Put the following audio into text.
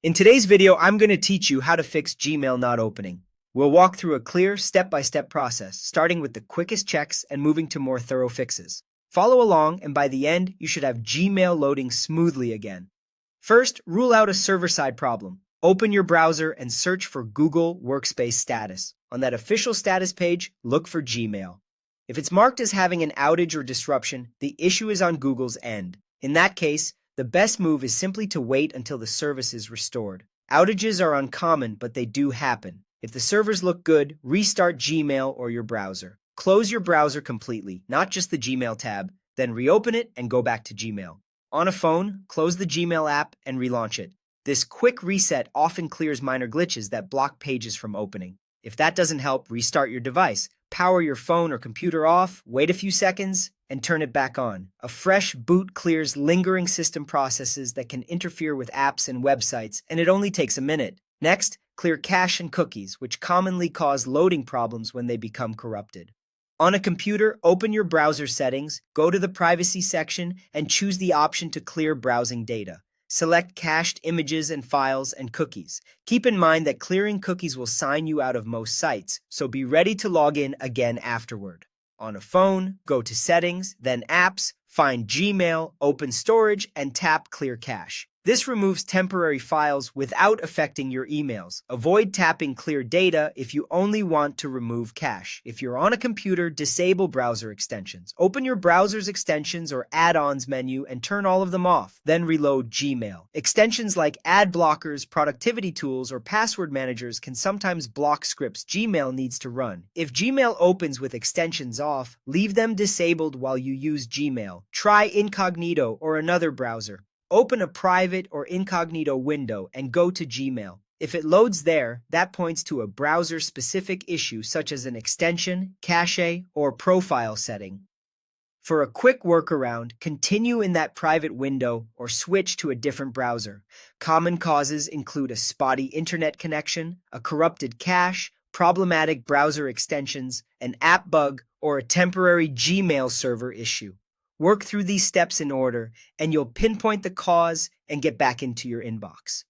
In today's video, I'm going to teach you how to fix Gmail not opening. We'll walk through a clear step-by-step process, starting with the quickest checks and moving to more thorough fixes. Follow along, and by the end, you should have Gmail loading smoothly again. First, rule out a server-side problem. Open your browser and search for Google Workspace status. On that official status page, look for Gmail. If it's marked as having an outage or disruption, the issue is on Google's end. In that case, the best move is simply to wait until the service is restored. Outages are uncommon, but they do happen. If the servers look good, restart Gmail or your browser. Close your browser completely, not just the Gmail tab, then reopen it and go back to Gmail. On a phone, close the Gmail app and relaunch it. This quick reset often clears minor glitches that block pages from opening. If that doesn't help, restart your device. Power your phone or computer off, wait a few seconds, and turn it back on. A fresh boot clears lingering system processes that can interfere with apps and websites, and it only takes a minute. Next, clear cache and cookies, which commonly cause loading problems when they become corrupted. On a computer, open your browser settings, go to the privacy section, and choose the option to clear browsing data. Select cached images and files and cookies. Keep in mind that clearing cookies will sign you out of most sites, so be ready to log in again afterward. On a phone, go to Settings, then Apps, find Gmail, open Storage, and tap Clear Cache. This removes temporary files without affecting your emails. Avoid tapping Clear Data if you only want to remove cache. If you're on a computer, disable browser extensions. Open your browser's extensions or add-ons menu and turn all of them off. Then reload Gmail. Extensions like ad blockers, productivity tools, or password managers can sometimes block scripts Gmail needs to run. If Gmail opens with extensions off, leave them disabled while you use Gmail. Try incognito or another browser. Open a private or incognito window and go to Gmail. If it loads there, that points to a browser-specific issue such as an extension, cache, or profile setting. For a quick workaround, continue in that private window or switch to a different browser. Common causes include a spotty internet connection, a corrupted cache, problematic browser extensions, an app bug, or a temporary Gmail server issue. Work through these steps in order, and you'll pinpoint the cause and get back into your inbox.